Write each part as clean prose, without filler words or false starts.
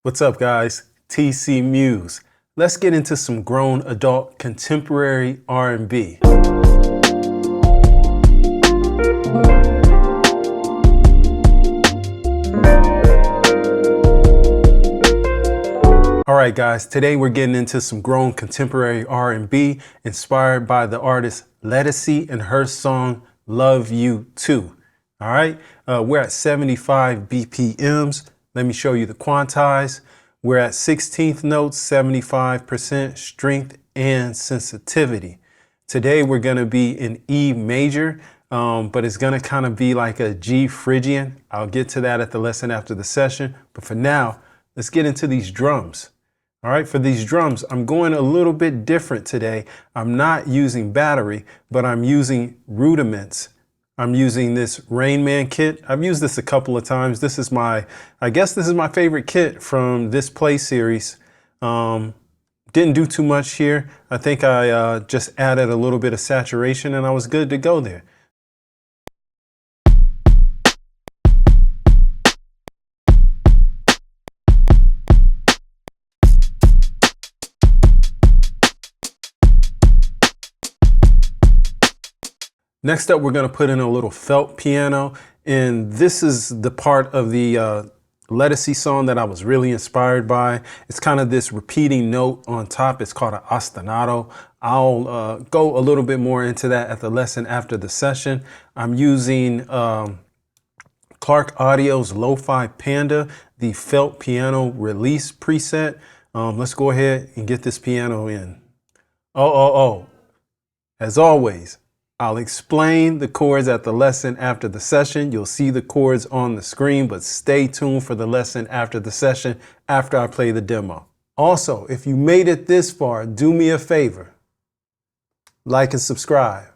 What's up, guys? TCMuze. Let's get into some grown adult contemporary R&B. All right, guys, today we're getting into some grown contemporary R&B inspired by the artist Ledisi and her song Love You Too. All right, we're at 75 BPMs. Let me show you the quantize. We're at 16th notes, 75% strength and sensitivity. Today we're going to be in E major, but it's going to kind of be like a G Phrygian. I'll get to that at the lesson after the session. But for now, let's get into these drums. All right, for these drums, I'm going a little bit different today. I'm not using battery, but I'm using rudiments. I'm using this Rain Man kit. I've used this a couple of times. This is I guess this is my favorite kit from this play series. Didn't do too much here. I think I just added a little bit of saturation and I was good to go there. Next up, we're going to put in a little felt piano, and this is the part of the Ledisi song that I was really inspired by. It's kind of this repeating note on top. It's called an ostinato. I'll go a little bit more into that at the lesson after the session. I'm using Clark Audio's Lo-Fi Panda, the felt piano release preset. Let's go ahead and get this piano in. As always, I'll explain the chords at the lesson after the session. You'll see the chords on the screen, but stay tuned for the lesson after the session after I play the demo. Also, if you made it this far, do me a favor. Like and subscribe.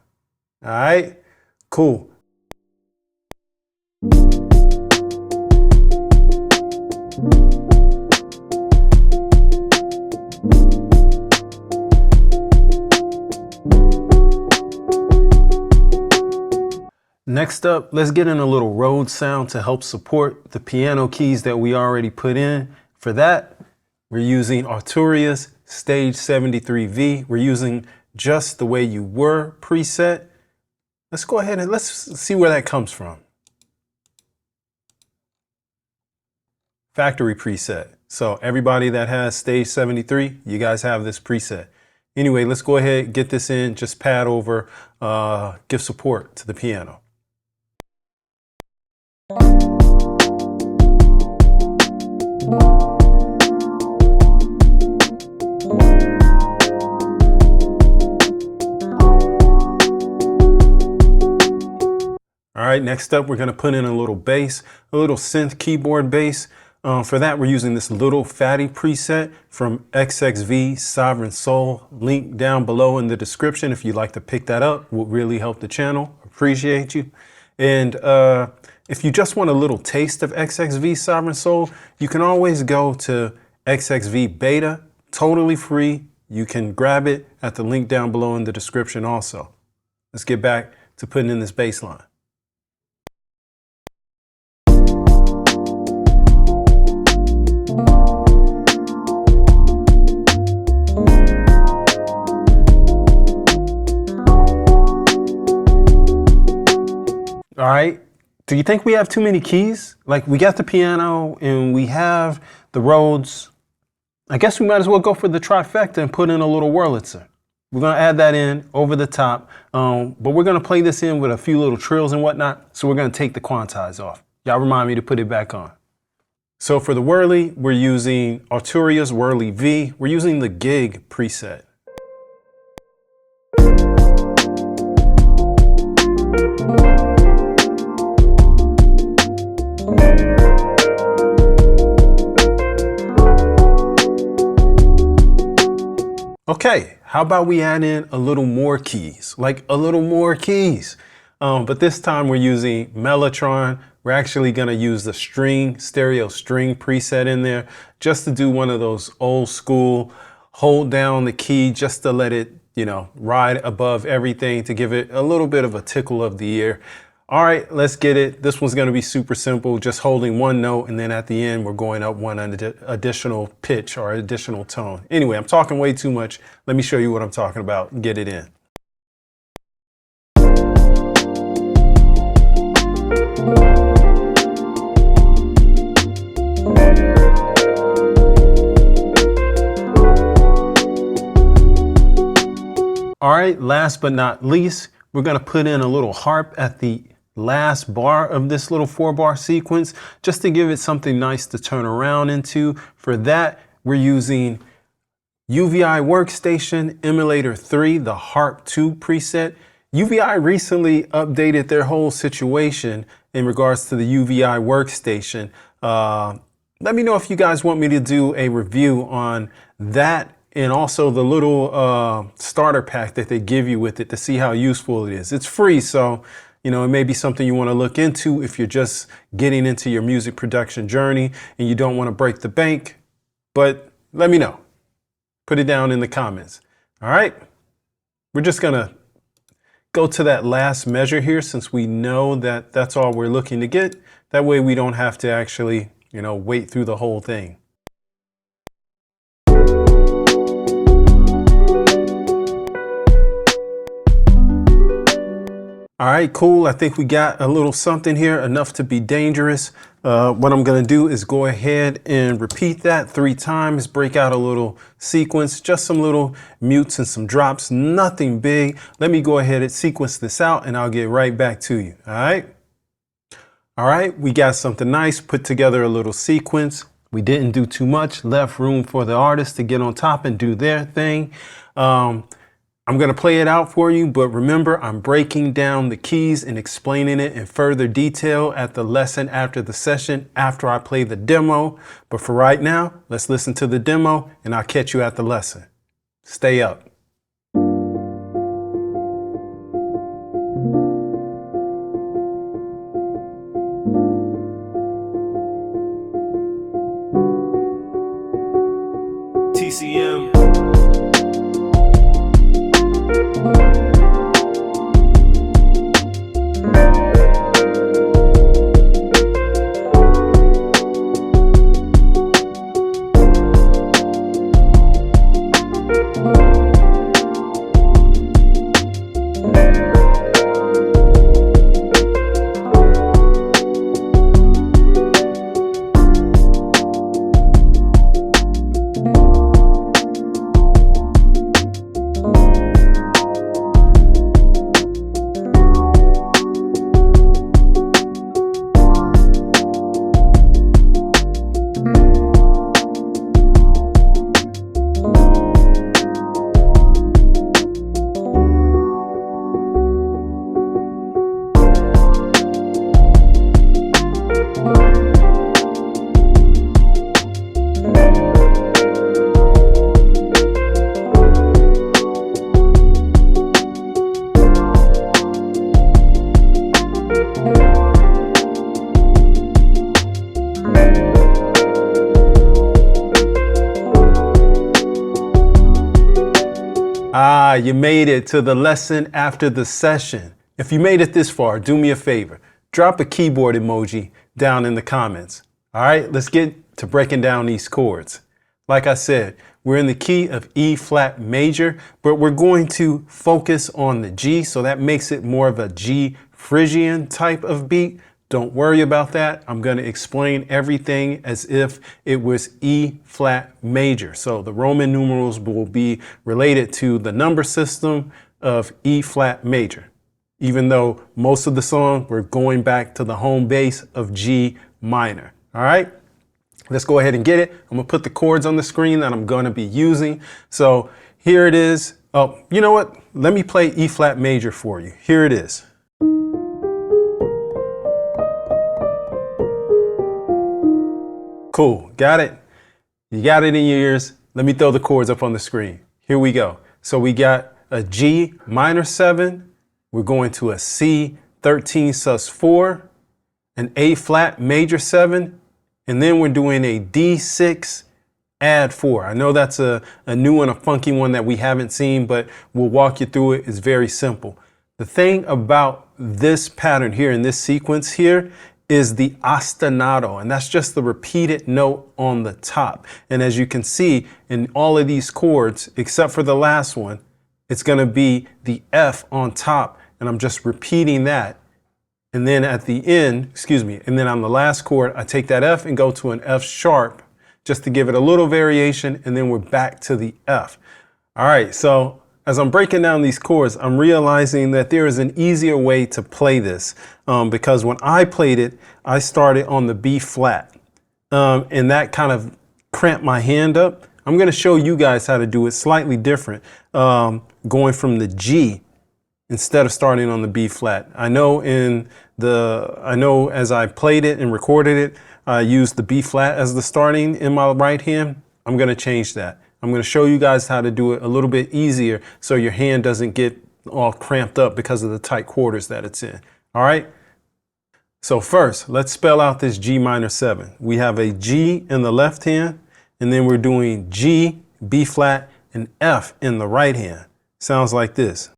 All right? Cool. Next up, let's get in a little Rhodes sound to help support the piano keys that we already put in. For that, we're using Arturia's Stage 73V. We're using Just the Way You Were preset. Let's go ahead and let's see where that comes from. Factory preset. So everybody that has Stage 73, you guys have this preset. Anyway, let's go ahead, get this in, just pad over, give support to the piano. All right, next up, we're going to put in a little bass, a little synth keyboard bass. For that, we're using this little fatty preset from XXV Sovereign Soul. Link down below in the description if you'd like to pick that up. Would really help the channel. Appreciate you. And if you just want a little taste of XXV Sovereign Soul, you can always go to XXV Beta, totally free. You can grab it at the link down below in the description also. Let's get back to putting in this bass line. All right, do you think we have too many keys? Like, we got the piano and we have the Rhodes. I guess we might as well go for the trifecta and put in a little Wurlitzer. We're gonna add that in over the top, but we're gonna play this in with a few little trills and whatnot. So we're gonna take the quantize off. Y'all remind me to put it back on. So for the whirly, we're using Arturia's Whirly V. We're using the gig preset. Okay, how about we add in a little more keys, like a little more keys. But this time we're using Mellotron. We're actually gonna use the stereo string preset in there just to do one of those old school, hold down the key just to let it, ride above everything to give it a little bit of a tickle of the ear. All right, let's get it. This one's gonna be super simple, just holding one note, and then at the end, we're going up one additional pitch or additional tone. Anyway, I'm talking way too much. Let me show you what I'm talking about and get it in. All right, last but not least, we're gonna put in a little harp at the last bar of this little 4-bar sequence, just to give it something nice to turn around into. For that, we're using UVI Workstation Emulator 3, the Harp 2 preset. UVI recently updated their whole situation in regards to the UVI Workstation. Let me know if you guys want me to do a review on that, and also the little starter pack that they give you with it to see how useful it is. It's free, so you know, it may be something you want to look into if you're just getting into your music production journey and you don't want to break the bank. But let me know. Put it down in the comments. All right. We're just going to go to that last measure here, since we know that that's all we're looking to get. That way we don't have to actually, you know, wait through the whole thing. All right, cool. I think we got a little something here, enough to be dangerous. What I'm gonna do is go ahead and repeat that 3 times, break out a little sequence, just some little mutes and some drops, nothing big. Let me go ahead and sequence this out and I'll get right back to you, all right? All right, we got something nice, put together a little sequence. We didn't do too much, left room for the artist to get on top and do their thing. I'm going to play it out for you, but remember, I'm breaking down the keys and explaining it in further detail at the lesson after the session, after I play the demo. But for right now, let's listen to the demo and I'll catch you at the lesson. Stay up. TCM. You made it to the lesson after the session. If you made it this far, do me a favor. Drop a keyboard emoji down in the comments. All right, let's get to breaking down these chords. Like I said, we're in the key of E flat major, but we're going to focus on the G, so that makes it more of a G Phrygian type of beat. Don't worry about that. I'm going to explain everything as if it was E flat major. So the Roman numerals will be related to the number system of E flat major. Even though most of the song, we're going back to the home base of G minor. All right, let's go ahead and get it. I'm gonna put the chords on the screen that I'm gonna be using. So here it is. Oh, you know what? Let me play E flat major for you. Here it is. Cool, got it? You got it in your ears. Let me throw the chords up on the screen. Here we go. So we got a G minor 7. We're going to a C 13 sus 4, an A flat major 7, and then we're doing a D6 add 4. I know that's a new one, a funky one that we haven't seen, but we'll walk you through it. It's very simple. The thing about this pattern here in this sequence here is the ostinato, and that's just the repeated note on the top. And as you can see in all of these chords, except for the last one, it's going to be the F on top, and I'm just repeating that. And then at the end, and then on the last chord, I take that F and go to an F sharp just to give it a little variation, and then we're back to the F. All right, so as I'm breaking down these chords, I'm realizing that there is an easier way to play this because when I played it, I started on the B flat and that kind of cramped my hand up. I'm going to show you guys how to do it slightly different, going from the G instead of starting on the B flat. I know as I played it and recorded it, I used the B flat as the starting in my right hand. I'm going to change that. I'm going to show you guys how to do it a little bit easier so your hand doesn't get all cramped up because of the tight quarters that it's in. All right. So first, let's spell out this G minor 7. We have a G in the left hand, and then we're doing G, B flat, and F in the right hand. Sounds like this.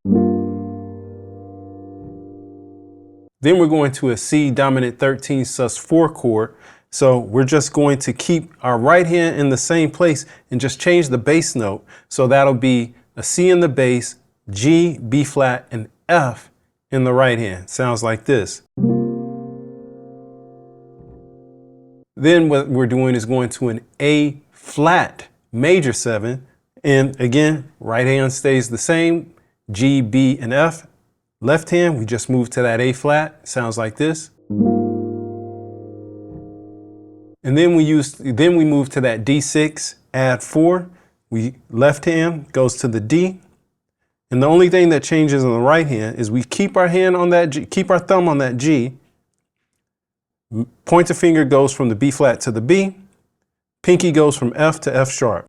Then we're going to a C dominant 13 sus4 chord. So we're just going to keep our right hand in the same place and just change the bass note. So that'll be a C in the bass, G, B flat, and F in the right hand. Sounds like this. Then what we're doing is going to an A flat major 7. And again, right hand stays the same, G, B, and F. Left hand, we just move to that A flat. Sounds like this. And then we move to that D6, add 4. Left hand goes to the D. And the only thing that changes on the right hand is we keep our hand on that G, keep our thumb on that G. Pointer finger goes from the B flat to the B. Pinky goes from F to F sharp.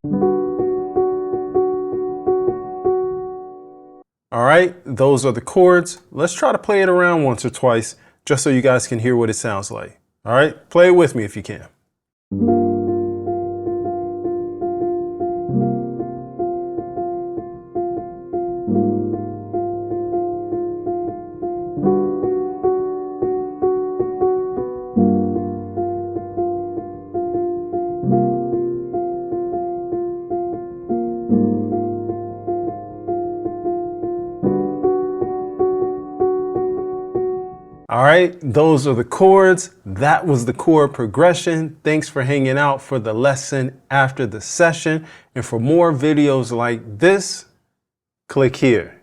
All right, those are the chords. Let's try to play it around once or twice just so you guys can hear what it sounds like. All right, play it with me if you can. All right, those are the chords. That was the chord progression. Thanks for hanging out for the lesson after the session. And for more videos like this, click here.